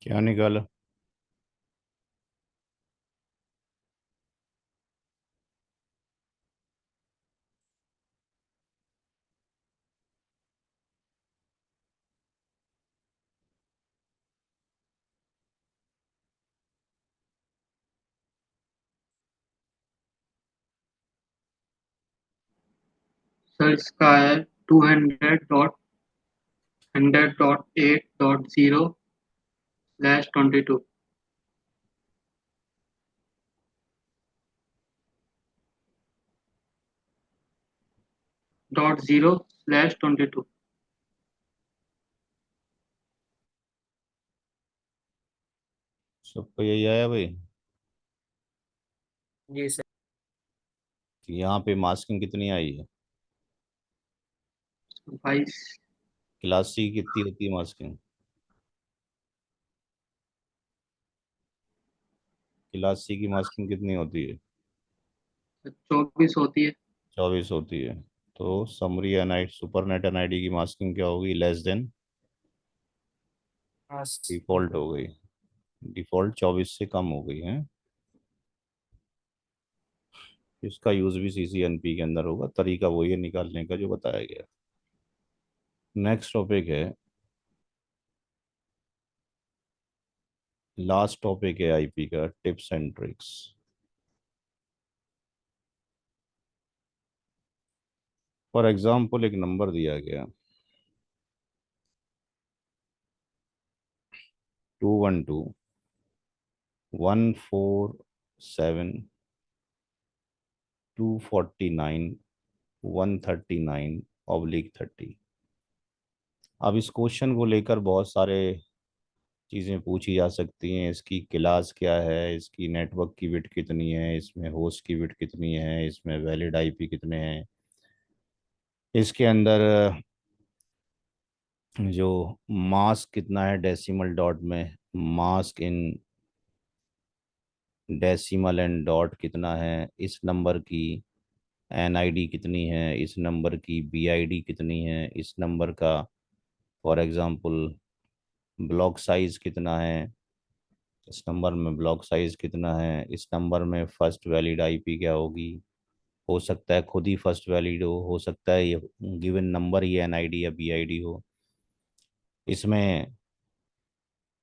क्या निकाला? सर इसका है 200.100.8.0/22 .0/22। सबको यही आया भाई? जी सर। यहाँ पे मास्किंग कितनी आई है? 22। क्लास सी कितनी होती है मास्किंग? क्लास सी की मास्किंग कितनी होती है? 24 होती है। 24 होती है। तो समरी एनआईडी सुपरनेट एनआईडी की मास्किंग क्या होगी? लेस देन हाँ डिफॉल्ट हो गई। डिफॉल्ट 24 से कम हो गई है। इसका यूज भी सीसीएनपी के अंदर होगा। तरीका वही है निकालने का जो बताया गया। नेक्स्ट टॉपिक है, लास्ट टॉपिक है आईपी का, tips and tricks. For example एक नंबर दिया गया 212 147 249 139/30। अब इस क्वेश्चन को लेकर बहुत सारे चीज़ें पूछी जा सकती हैं। इसकी क्लास क्या है, इसकी नेटवर्क की बिट कितनी है, इसमें होस्ट की बिट कितनी है, इसमें वैलिड आईपी कितने हैं, इसके अंदर जो मास्क कितना है डेसिमल डॉट में, mask in decimal and dot कितना है, इस नंबर की एनआईडी कितनी है, इस नंबर की बीआईडी कितनी है, इस नंबर का फॉर एग्जांपल ब्लॉक साइज कितना है, इस नंबर में ब्लॉक साइज कितना है, इस नंबर में फर्स्ट वैलिड आईपी क्या होगी। हो सकता है खुद ही फर्स्ट वैलिड हो सकता है ये गिवन नंबर ही एनआईडी या बीआईडी हो। इसमें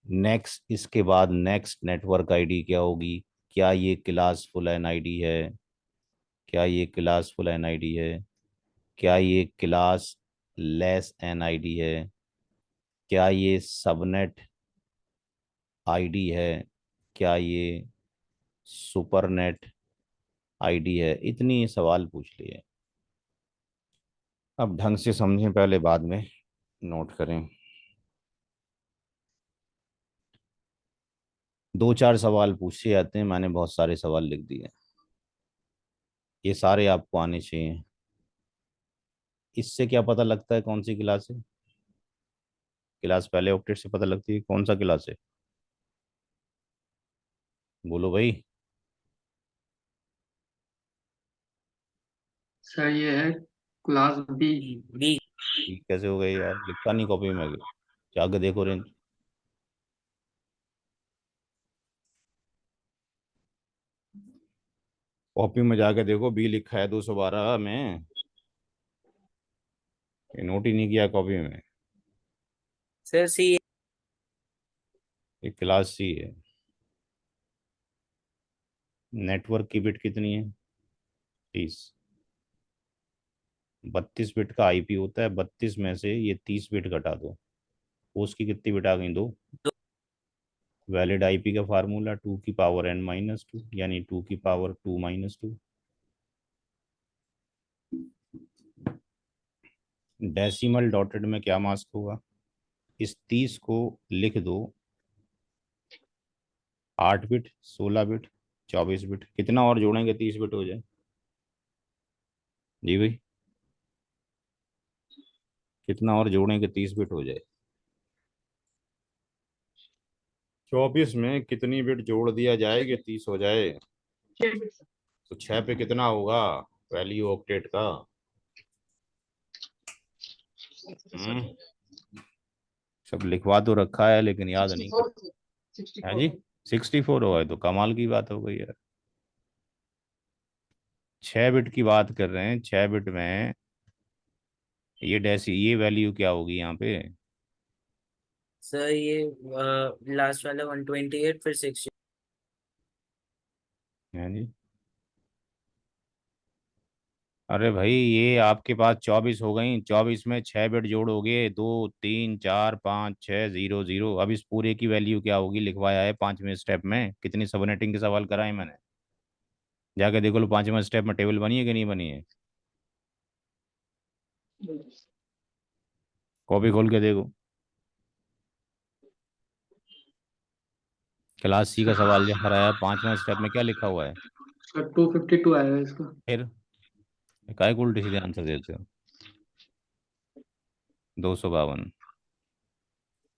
नेक्स्ट, इसके बाद नेक्स्ट नेटवर्क आईडी क्या होगी, क्या ये क्लास फुल एनआईडी है, क्या ये क्लास फुल एनआईडी है, क्या ये क्लास लेस एनआईडी है, क्या ये सबनेट आईडी है, क्या ये सुपरनेट आईडी है। इतनी सवाल पूछ लिए। अब ढंग से समझें पहले, बाद में नोट करें। दो चार सवाल पूछे जाते हैं, मैंने बहुत सारे सवाल लिख दिए। ये सारे आपको आने चाहिए। इससे क्या पता लगता है कौन सी क्लास है? क्लास पहले ऑक्टेट से पता लगती है। कौन सा क्लास है? बोलो भाई। सर ये है क्लास बी। बी। ये कैसे हो गई यार? लिखा नहीं कॉपी में? जाके देखो रेंज। कॉपी में जाके देखो, बी लिखा है 212 में। ये नोट ही नहीं किया कॉपी में। सर सी। ये क्लास सी है। नेटवर्क की बिट कितनी है? 30। 32 बिट का आईपी होता है। 32 में से ये 30 बिट घटा दो, तो उसकी कितनी बिट आ गई? दो। वैलिड आईपी का फार्मूला 2 की पावर n-2, यानी 2 की पावर 2 - 2। डेसिमल डॉटेड में क्या मास्क होगा? इस 30 को लिख दो 8 बिट, 16 बिट, 24 बिट। कितना और जोड़ेंगे 30 बिट हो जाए? जी भाई, कितना और जोड़ेंगे 30 बिट हो जाए? 24 में कितनी बिट जोड़ दिया जाए कि 30 हो जाए? तो 6 पे कितना होगा वैल्यू ऑक्टेट का? हम्म सब लिखवा तो रखा है लेकिन याद नहीं कर। है जी 64 होगा, ये तो कमाल की बात हो गई यार। 6 बिट की बात कर रहे हैं, 6 बिट में ये डैश ये वैल्यू क्या होगी यहाँ पे? सर ये लास्ट वाला 128 फिर 60। है जी। अरे भाई ये आपके पास 24 हो गई, 24 में 6 बिट जोड़ोगे, 2 3 4 5 6 0 0। अब इस पूरे की वैल्यू क्या होगी लिखवाया है 5वें स्टेप में, कितनी सबनेटिंग के सवाल कराए मैंने, जाके देखो लो 5वें स्टेप में टेबल बनी है कि नहीं बनी है, कॉपी खोल के देखो। क्लास सी का सवाल जो कराया 5वां स्टेप में क्या लिखा हुआ है? सर 252 आएगा इसका। फिर काय को उल्टे सीधे आंसर देते हो? 252,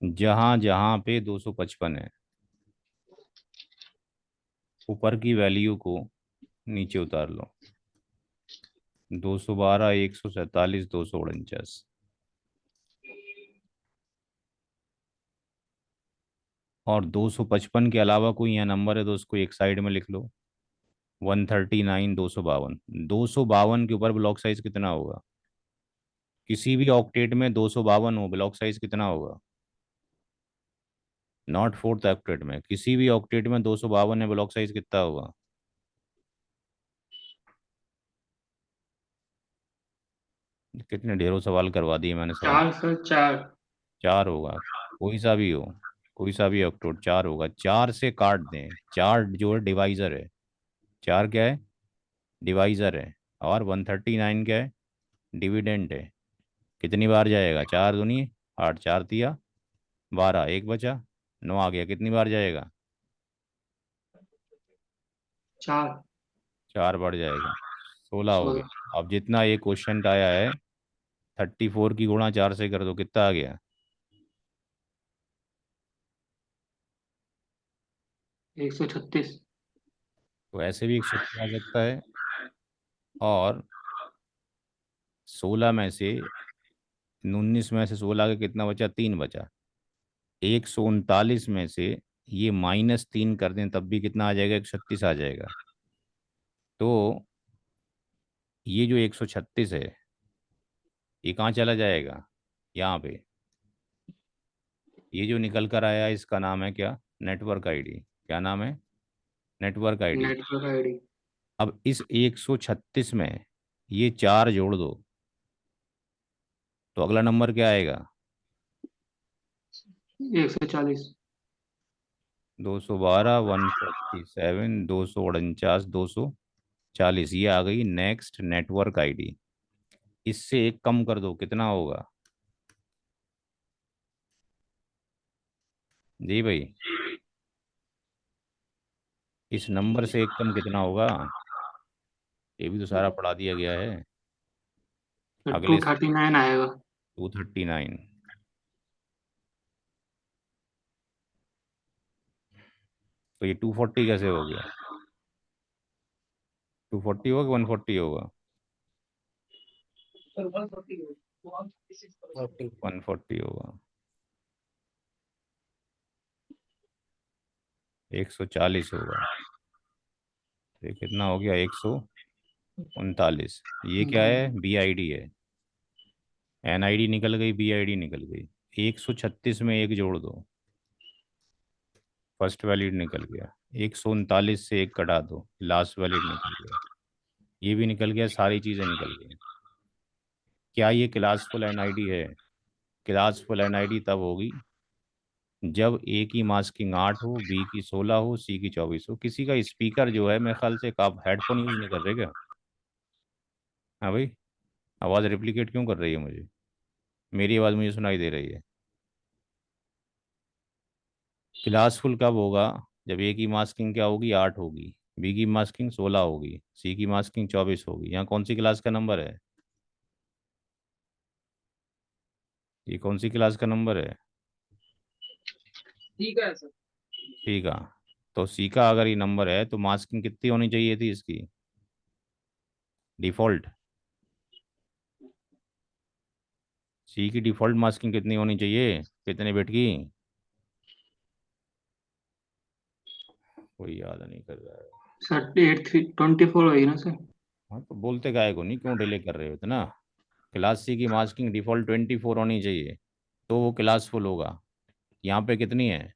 जहां जहां पे 255 है, ऊपर की वैल्यू को नीचे उतार लो। 212, 147, 249। और 255 के अलावा कोई यहाँ नंबर है तो उसको एक साइड में लिख लो। 139, 252। 252 के ऊपर ब्लॉक साइज कितना होगा? किसी भी ऑक्टेट में 252 हो, ब्लॉक साइज कितना होगा? नॉट फोर्थ ऑक्टेट में, किसी भी ऑक्टेट में 252 है, ब्लॉक साइज कितना होगा? कितने ढेरों सवाल करवा दिए मैंने समझ। 4 सर 4। 4 होगा, कोई सा भी हो, कोई सा भी ऑक्टोड 4 होगा। 4 से काट दें, 4 जो है डिवाइजर है, 4 क्या है? डिवाइजर है। और 139 क्या है? डिविडेंड है। कितनी बार जाएगा? 4 दूनी 8, 4 तिया 12, एक बचा 9 आ गया, कितनी बार जाएगा? 4। 4 बढ़ जाएगा, 16 हो 16। गया। अब जितना ये क्वेश्चन आया है 34 की गुणा 4 से कर दो, कितना आ गया? 136। तो ऐसे भी 136 आ सकता है। और 16 में से 19 में से 16 का कितना बचा? 3 बचा। 139 में से ये -3 कर दें तब भी कितना आ जाएगा? 136 आ जाएगा। तो ये जो 136 है ये कहाँ चला जाएगा? यहाँ पे। ये जो निकल कर आया इसका नाम है क्या? Network ID. क्या नाम है? Network ID. Network ID. अब इस 136 में ये 4 जोड़ दो तो अगला नंबर क्या आएगा? 140। 212, 147, 249, 240, ये आ गई नेक्स्ट नेटवर्क आईडी। इससे एक कम कर दो, कितना होगा? जी भाई, इस नंबर से एक कम कितना होगा? ये भी तो सारा पढ़ा दिया गया है। सर अगले 239 आएगा। 239। तो ये 240 कैसे हो गया? 240 होगा कि 140 होगा? 40। 140 होगा। 140 होगा। ये कितना हो गया? 139। ये क्या है? बी आई डी है। एन आई डी निकल गई, बी आई डी निकल गई। 136 में एक जोड़ दो, फर्स्ट वैलिड निकल गया। 139 से एक कटा दो, लास्ट वैलिड निकल गया। ये भी निकल गया, सारी चीज़ें निकल गई। क्या ये क्लासफुल एन आई डी है? क्लासफुल एन आई डी तब होगी जब ए की मास्किंग 8 हो, बी की 16 हो, सी की 24 हो। किसी का स्पीकर जो है मेरे ख्याल से, आप हेडफोन यूज़ नहीं कर रहे क्या? हाँ भाई, आवाज़ रिप्लिकेट क्यों कर रही है मुझे? मेरी आवाज़ मुझे सुनाई दे रही है। क्लासफुल कब होगा? जब ए की मास्किंग क्या होगी? 8 होगी, बी की मास्किंग 16 होगी, सी की मास्किंग 24 होगी। यहाँ कौन सी क्लास का नंबर है? ये कौन सी क्लास का नंबर है? ठीक है सर। सी का। तो सी का अगर ये नंबर है तो मास्किंग कितनी होनी चाहिए थी इसकी डिफ़ॉल्ट? सी की डिफ़ॉल्ट मास्किंग कितनी होनी चाहिए? कितने बिट की? कोई याद नहीं कर रहा है। सर 8 3 24 होगी ना सर? हाँ तो बोलते गाय को नहीं, क्यों डिले कर रहे हो इतना। क्लास सी की मास्किंग डिफ़ॉल्ट 24 होनी चाहिए, तो वो क्लास फुल होगा। यहाँ पे कितनी है?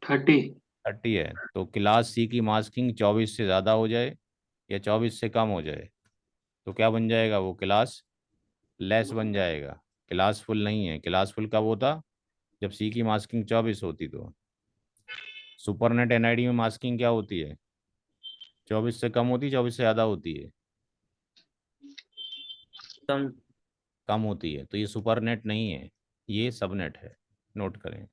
30। 30 है, तो क्लास सी की मास्किंग 24 से ज़्यादा हो जाए या 24 से कम हो जाए तो क्या बन जाएगा, वो क्लास लेस बन जाएगा। क्लास फुल नहीं है। क्लास फुल कब होता? जब सी की मास्किंग 24 होती तो। सुपरनेट एनआईडी में मास्किंग क्या होती है? 24 से कम होती, 24 से ज़्यादा होती है? कम। कम होती है, तो ये सुपरनेट नहीं है, ये सबनेट है। नोट करें।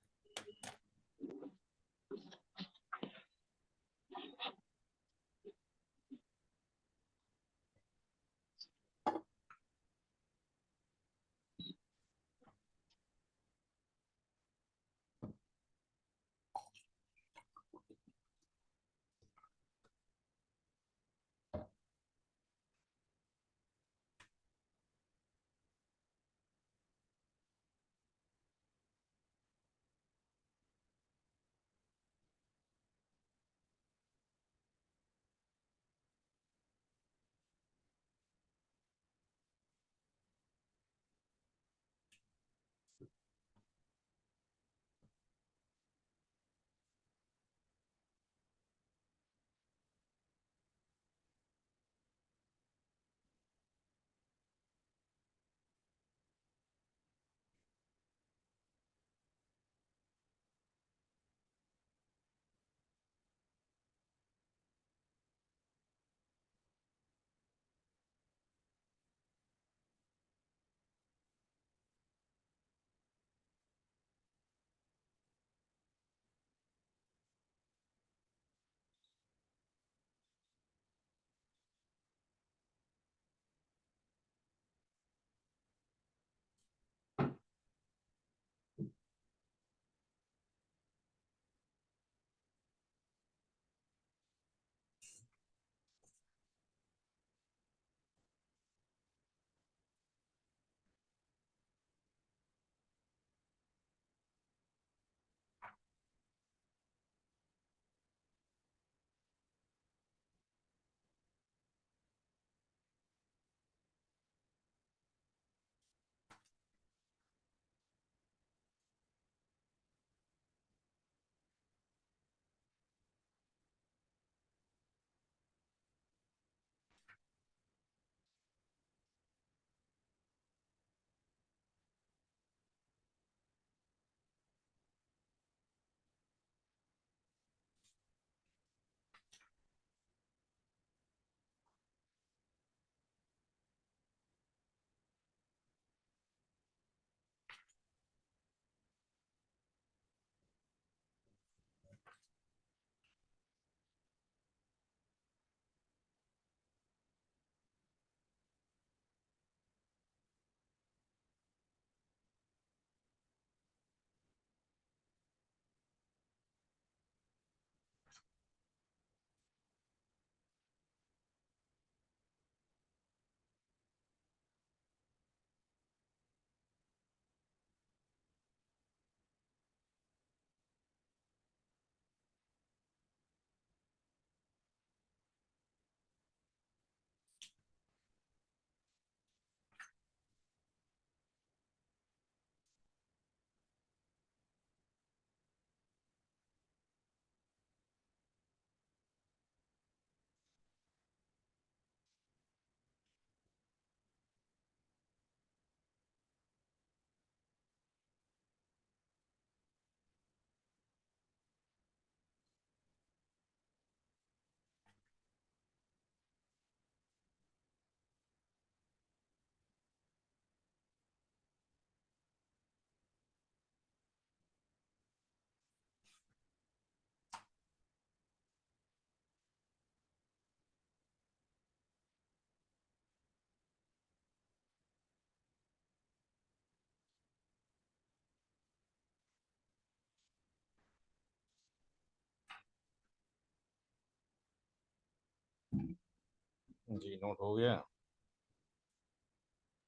जी नोट हो गया।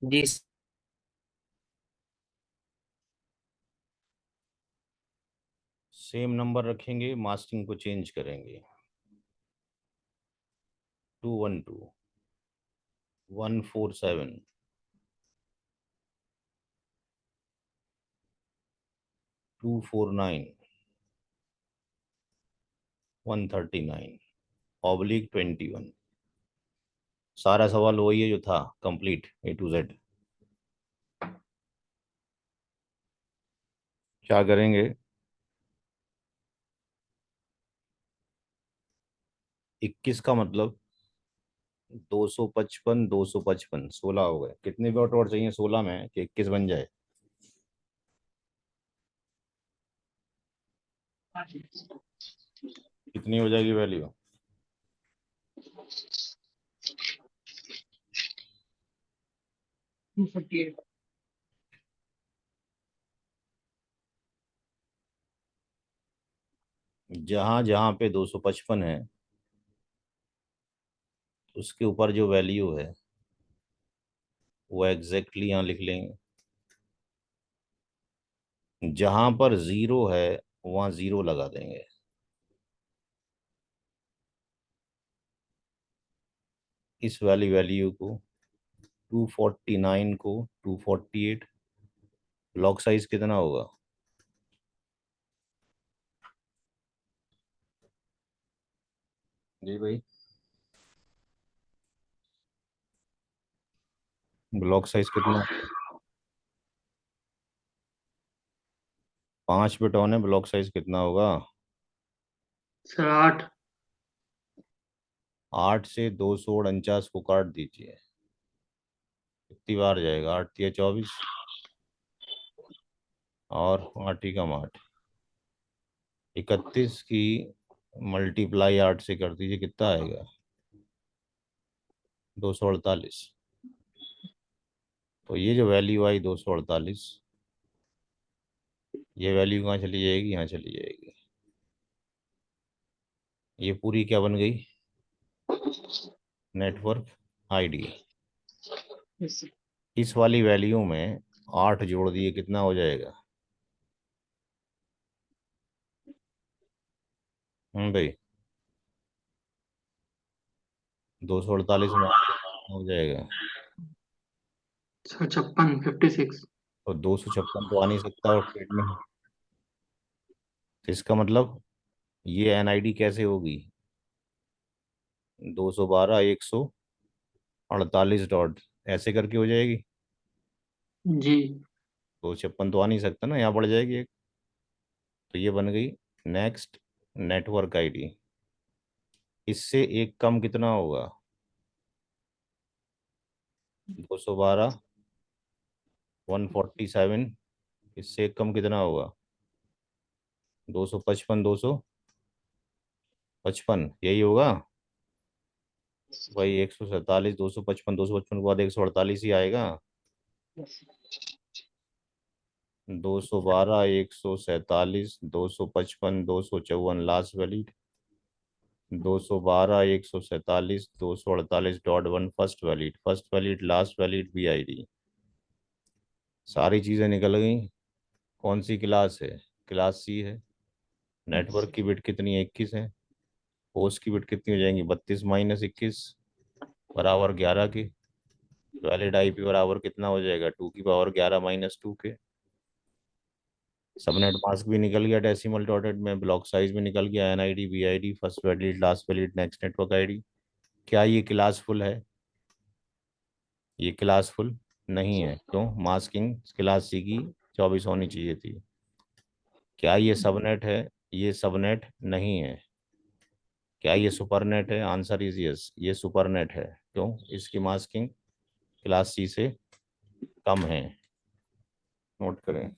जी। सेम नंबर रखेंगे, मास्किंग को चेंज करेंगे। 212, 147, 249, 139, /21। सारा सवाल वही है जो था, कंप्लीट A to Z। क्या करेंगे? 21 का मतलब 255, 255, 16 हो गए। कितने डॉट और चाहिए 16 में कि 21 बन जाए? कितनी हो जाएगी वैल्यू? 248। जहां जहां पे 255 है उसके ऊपर जो वैल्यू है वो एग्जैक्टली यहाँ लिख लेंगे। जहां पर जीरो है वहां जीरो लगा देंगे। इस वाली वैल्यू को 249 को 248। ब्लॉक साइज कितना होगा? जी भाई, ब्लॉक साइज कितना? 5 बिट ऑन है, ब्लॉक साइज कितना होगा? सर 8। 8 से 249 को काट दीजिए। कितनी बार जाएगा? 8 या 24, और 8 ही कम 8, 31 की मल्टीप्लाई 8 से कर दीजिए, कितना आएगा? 248। तो ये जो वैल्यू आई 248, ये वैल्यू कहाँ चली जाएगी? यहाँ चली जाएगी। ये पूरी क्या बन गई? Network ID. Yes sir. इस वाली वैल्यू में 8 जोड़ दिए, कितना हो जाएगा? भाई, 248 में 8 कितना हो जाएगा? सर 56, 56। तो 256 तो आ नहीं सकता और पेट में। तो इसका मतलब ये एनआईडी कैसे होगी? 212, 148 डॉट ऐसे करके हो जाएगी। जी। 256 तो आ नहीं सकता ना, यहाँ बढ़ जाएगी एक। तो ये बन गई नेक्स्ट नेटवर्क आईडी। इससे एक कम कितना होगा? 212, 147। इससे एक कम कितना होगा? 255, 255, यही होगा भाई। 147, 255, 255 के बाद 148 ही आएगा। Yes 212, 147, 255, 254 last valid. 212, 147, 248.1 first valid. First valid, last valid, BID। सारी चीज़ें निकल गई। कौन सी क्लास है? क्लास C है। नेटवर्क की बिट कितनी है? 21 है। होस्ट की बिट कितनी हो जाएंगी? 32 - 21 बराबर 11 की। वैलिड IP बराबर कितना हो जाएगा? 2 की पावर 11 - 2 के। सबनेट मास्क भी निकल गया डेसिमल डॉटेड में। ब्लॉक साइज भी निकल गया। NID, BID, first valid, last valid, next network ID. क्या ये क्लासफुल है? ये क्लासफुल नहीं है। क्यों? मास्किंग क्लास C की 24 होनी चाहिए थी। क्या ये सबनेट है? ये सबनेट नहीं है। क्या ये सुपरनेट है? आंसर इज यस, ये सुपरनेट है। क्यों? इसकी मास्किंग क्लास C से कम है। नोट करें।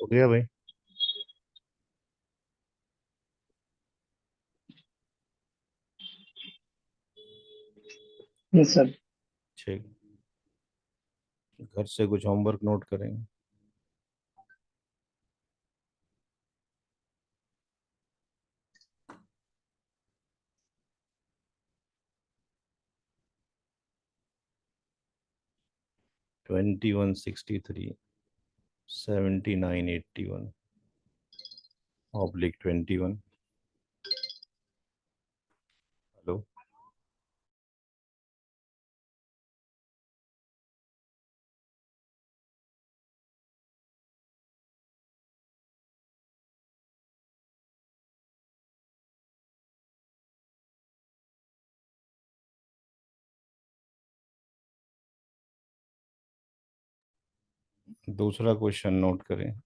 हो गया भाई? Yes sir. ठीक, घर से कुछ होमवर्क नोट करेंगे। Twenty 163 79 81 oblique 21। हेलो, दूसरा क्वेश्चन नोट करें।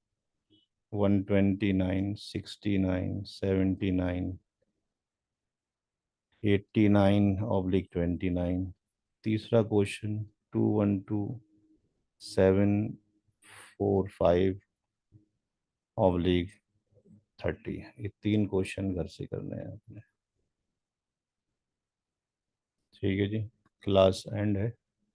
129 69 79 89/29। तीसरा क्वेश्चन 212 745/30। ये तीन क्वेश्चन घर से करने हैं आपने। ठीक है जी, क्लास एंड है।